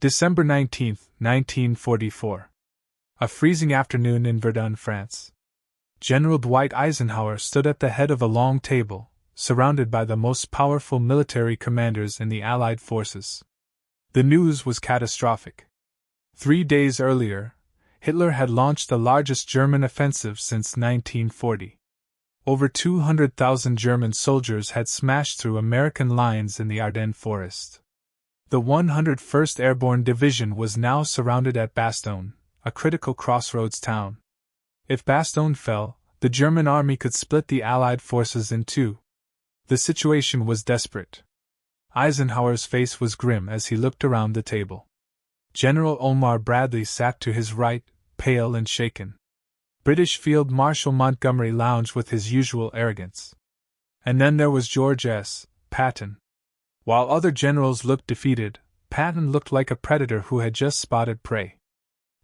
December 19, 1944. A freezing afternoon in Verdun, France. General Dwight Eisenhower stood at the head of a long table, surrounded by the most powerful military commanders in the Allied forces. The news was catastrophic. 3 days earlier, Hitler had launched the largest German offensive since 1940. Over 200,000 German soldiers had smashed through American lines in the Ardennes forest. The 101st Airborne Division was now surrounded at Bastogne, a critical crossroads town. If Bastogne fell, the German army could split the Allied forces in two. The situation was desperate. Eisenhower's face was grim as he looked around the table. General Omar Bradley sat to his right, pale and shaken. British Field Marshal Montgomery lounged with his usual arrogance. And then there was George S. Patton. While other generals looked defeated, Patton looked like a predator who had just spotted prey.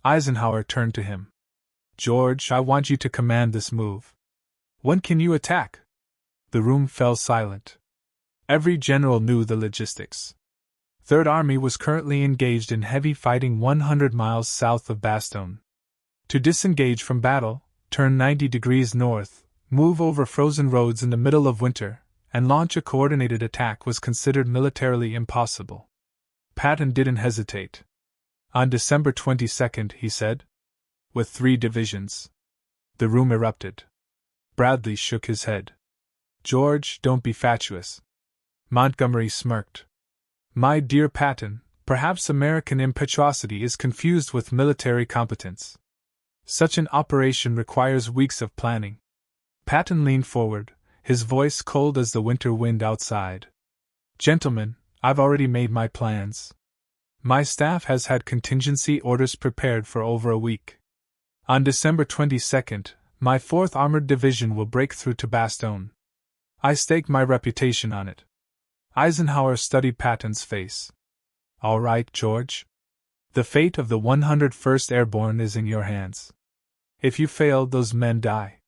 Eisenhower turned to him. "George, I want you to command this move. When can you attack?" The room fell silent. Every general knew the logistics. Third Army was currently engaged in heavy fighting 100 miles south of Bastogne. To disengage from battle, turn 90 degrees north, move over frozen roads in the middle of winter, and launch a coordinated attack was considered militarily impossible. Patton didn't hesitate. On December 22, he said, "With 3 divisions." The room erupted. Bradley shook his head. "George, don't be fatuous." Montgomery smirked. "My dear Patton, perhaps American impetuosity is confused with military competence. Such an operation requires weeks of planning." Patton leaned forward, his voice cold as the winter wind outside. "Gentlemen, I've already made my plans. My staff has had contingency orders prepared for over a week. On December 22, my 4th Armored Division will break through to Bastogne. I stake my reputation on it." Eisenhower studied Patton's face. "All right, George. The fate of the 101st Airborne is in your hands. If you fail, those men die."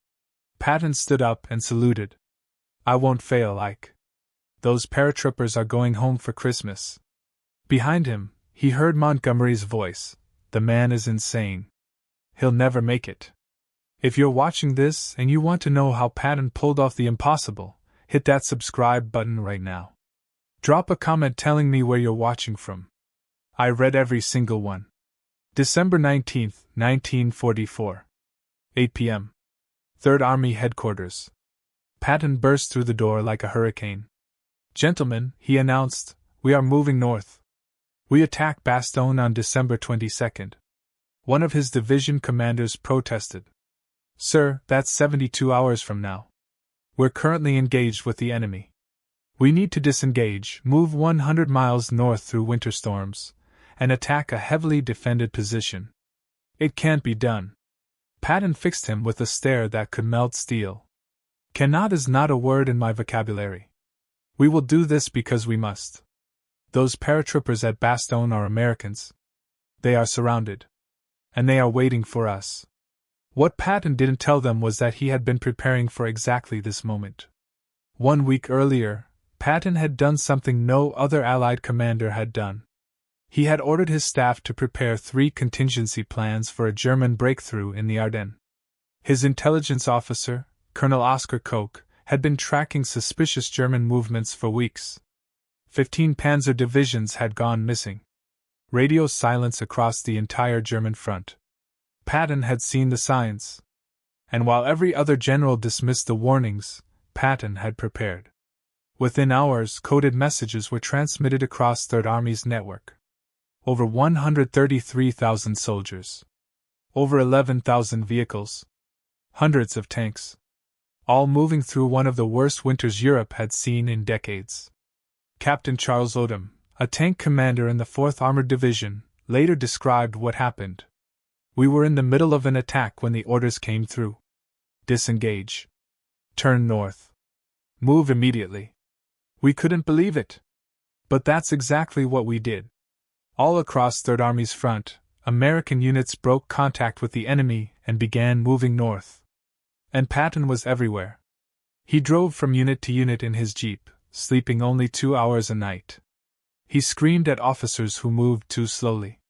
Patton stood up and saluted. "I won't fail, Ike. Those paratroopers are going home for Christmas." Behind him, he heard Montgomery's voice. "The man is insane. He'll never make it." If you're watching this and you want to know how Patton pulled off the impossible, hit that subscribe button right now. Drop a comment telling me where you're watching from. I read every single one. December 19, 1944. 8 p.m. Third Army Headquarters. Patton burst through the door like a hurricane. "Gentlemen," he announced, "we are moving north. We attack Bastogne on December 22. One of his division commanders protested. "Sir, that's 72 hours from now. We're currently engaged with the enemy. We need to disengage, move 100 miles north through winter storms, and attack a heavily defended position. It can't be done." Patton fixed him with a stare that could melt steel. "Cannot is not a word in my vocabulary. We will do this because we must. Those paratroopers at Bastogne are Americans. They are surrounded. And they are waiting for us." What Patton didn't tell them was that he had been preparing for exactly this moment. 1 week earlier, Patton had done something no other Allied commander had done. He had ordered his staff to prepare 3 contingency plans for a German breakthrough in the Ardennes. His intelligence officer, Colonel Oscar Koch, had been tracking suspicious German movements for weeks. 15 panzer divisions had gone missing. Radio silence across the entire German front. Patton had seen the signs. And while every other general dismissed the warnings, Patton had prepared. Within hours, coded messages were transmitted across Third Army's network. Over 133,000 soldiers. Over 11,000 vehicles. Hundreds of tanks. All moving through one of the worst winters Europe had seen in decades. Captain Charles Odom, a tank commander in the 4th Armored Division, later described what happened. "We were in the middle of an attack when the orders came through. Disengage. Turn north. Move immediately. We couldn't believe it. But that's exactly what we did." All across Third Army's front, American units broke contact with the enemy and began moving north. And Patton was everywhere. He drove from unit to unit in his jeep, sleeping only 2 hours a night. He screamed at officers who moved too slowly.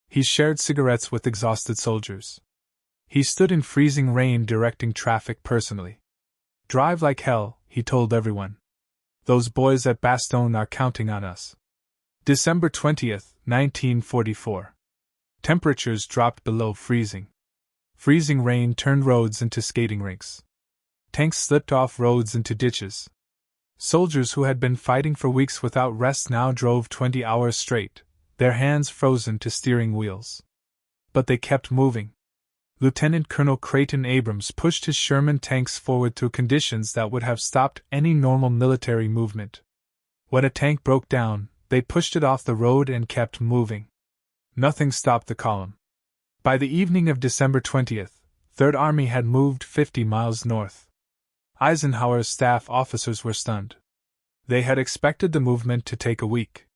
He shared cigarettes with exhausted soldiers. He stood in freezing rain directing traffic personally. "Drive like hell," he told everyone. "Those boys at Bastogne are counting on us." December 20th, 1944. Temperatures dropped below freezing. Freezing rain turned roads into skating rinks. Tanks slipped off roads into ditches. Soldiers who had been fighting for weeks without rest now drove 20 hours straight, their hands frozen to steering wheels. But they kept moving. Lieutenant Colonel Creighton Abrams pushed his Sherman tanks forward through conditions that would have stopped any normal military movement. When a tank broke down, they pushed it off the road and kept moving. Nothing stopped the column. By the evening of December 20th, Third Army had moved 50 miles north. Eisenhower's staff officers were stunned. They had expected the movement to take a week.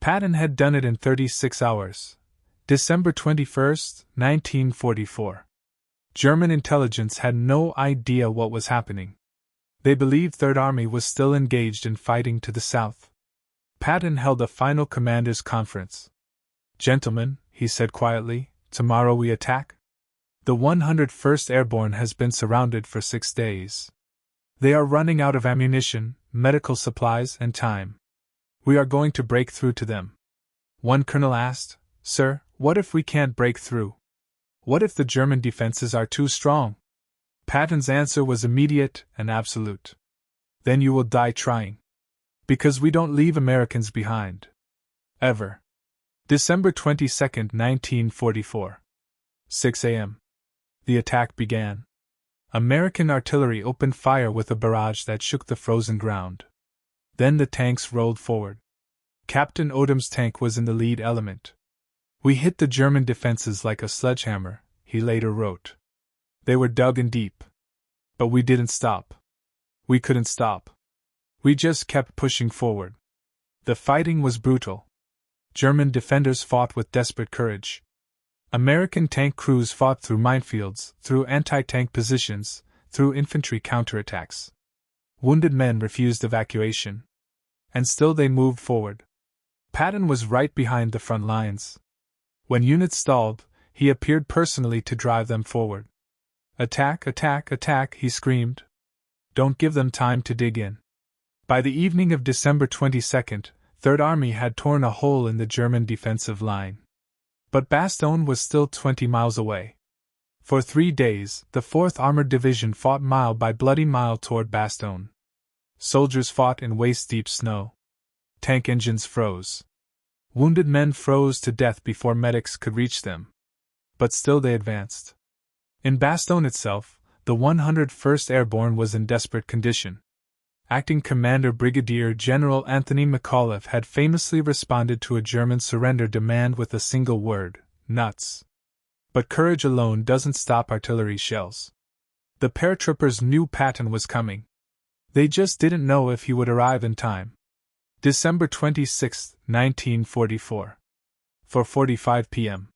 Patton had done it in 36 hours. December 21st, 1944. German intelligence had no idea what was happening. They believed Third Army was still engaged in fighting to the south. Patton held a final commanders' conference. "Gentlemen," he said quietly, "tomorrow we attack? The 101st Airborne has been surrounded for 6 days. They are running out of ammunition, medical supplies, and time. We are going to break through to them." One colonel asked, "Sir, what if we can't break through? What if the German defenses are too strong?" Patton's answer was immediate and absolute. "Then you will die trying. Because we don't leave Americans behind. Ever." December 22, 1944. 6 a.m. The attack began. American artillery opened fire with a barrage that shook the frozen ground. Then the tanks rolled forward. Captain Odom's tank was in the lead element. "We hit the German defenses like a sledgehammer," he later wrote. "They were dug in deep. But we didn't stop. We couldn't stop. We just kept pushing forward." The fighting was brutal. German defenders fought with desperate courage. American tank crews fought through minefields, through anti-tank positions, through infantry counterattacks. Wounded men refused evacuation. And still they moved forward. Patton was right behind the front lines. When units stalled, he appeared personally to drive them forward. "Attack, attack, attack," he screamed. "Don't give them time to dig in." By the evening of December 22nd, Third Army had torn a hole in the German defensive line. But Bastogne was still 20 miles away. For 3 days, the 4th Armored Division fought mile by bloody mile toward Bastogne. Soldiers fought in waist-deep snow. Tank engines froze. Wounded men froze to death before medics could reach them. But still they advanced. In Bastogne itself, the 101st Airborne was in desperate condition. Acting Commander Brigadier General Anthony McAuliffe had famously responded to a German surrender demand with a single word: nuts. But courage alone doesn't stop artillery shells. The paratroopers knew Patton was coming. They just didn't know if he would arrive in time. December 26, 1944. 4:45 p.m.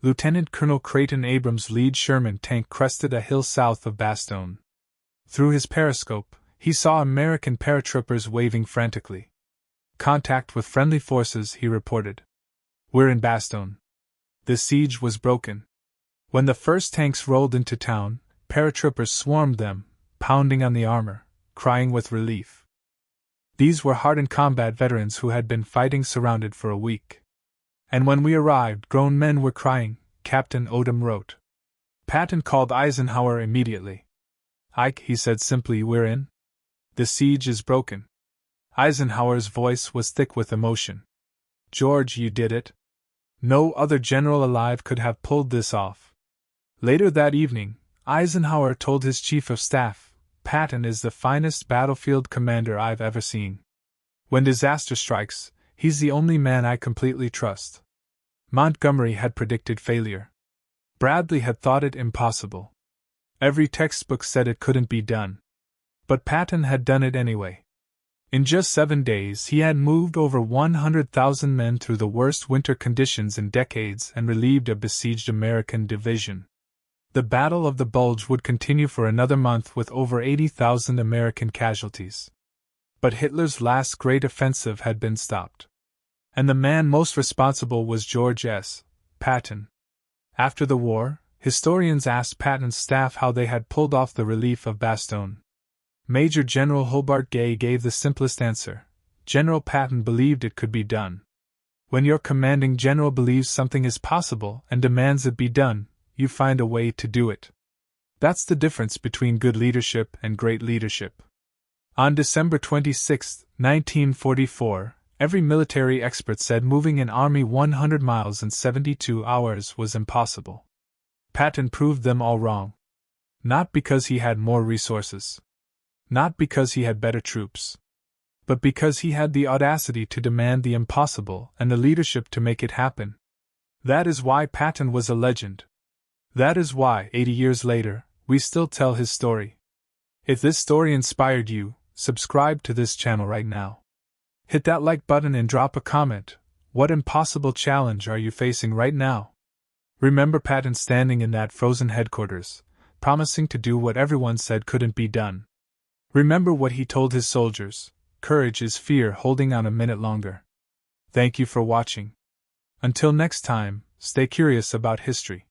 Lieutenant Colonel Creighton Abrams' lead Sherman tank crested a hill south of Bastogne. Through his periscope, he saw American paratroopers waving frantically. "Contact with friendly forces," he reported. "We're in Bastogne." The siege was broken. When the first tanks rolled into town, paratroopers swarmed them, pounding on the armor, crying with relief. These were hardened combat veterans who had been fighting surrounded for a week. "And when we arrived, grown men were crying," Captain Odom wrote. Patton called Eisenhower immediately. "Ike," he said simply, "we're in. The siege is broken." Eisenhower's voice was thick with emotion. "George, you did it. No other general alive could have pulled this off." Later that evening, Eisenhower told his chief of staff, "Patton is the finest battlefield commander I've ever seen. When disaster strikes, he's the only man I completely trust." Montgomery had predicted failure. Bradley had thought it impossible. Every textbook said it couldn't be done. But Patton had done it anyway. In just 7 days he had moved over 100,000 men through the worst winter conditions in decades and relieved a besieged American division. The Battle of the Bulge would continue for another month with over 80,000 American casualties. But Hitler's last great offensive had been stopped. And the man most responsible was George S. Patton. After the war, historians asked Patton's staff how they had pulled off the relief of Bastogne. Major General Hobart Gay gave the simplest answer: General Patton believed it could be done. When your commanding general believes something is possible and demands it be done, you find a way to do it. That's the difference between good leadership and great leadership. On December 26, 1944, every military expert said moving an army 100 miles in 72 hours was impossible. Patton proved them all wrong. Not because he had more resources. Not because he had better troops. But because he had the audacity to demand the impossible and the leadership to make it happen. That is why Patton was a legend. That is why, 80 years later, we still tell his story. If this story inspired you, subscribe to this channel right now. Hit that like button and drop a comment. What impossible challenge are you facing right now? Remember Patton standing in that frozen headquarters, promising to do what everyone said couldn't be done. Remember what he told his soldiers: courage is fear holding on a minute longer. Thank you for watching. Until next time, stay curious about history.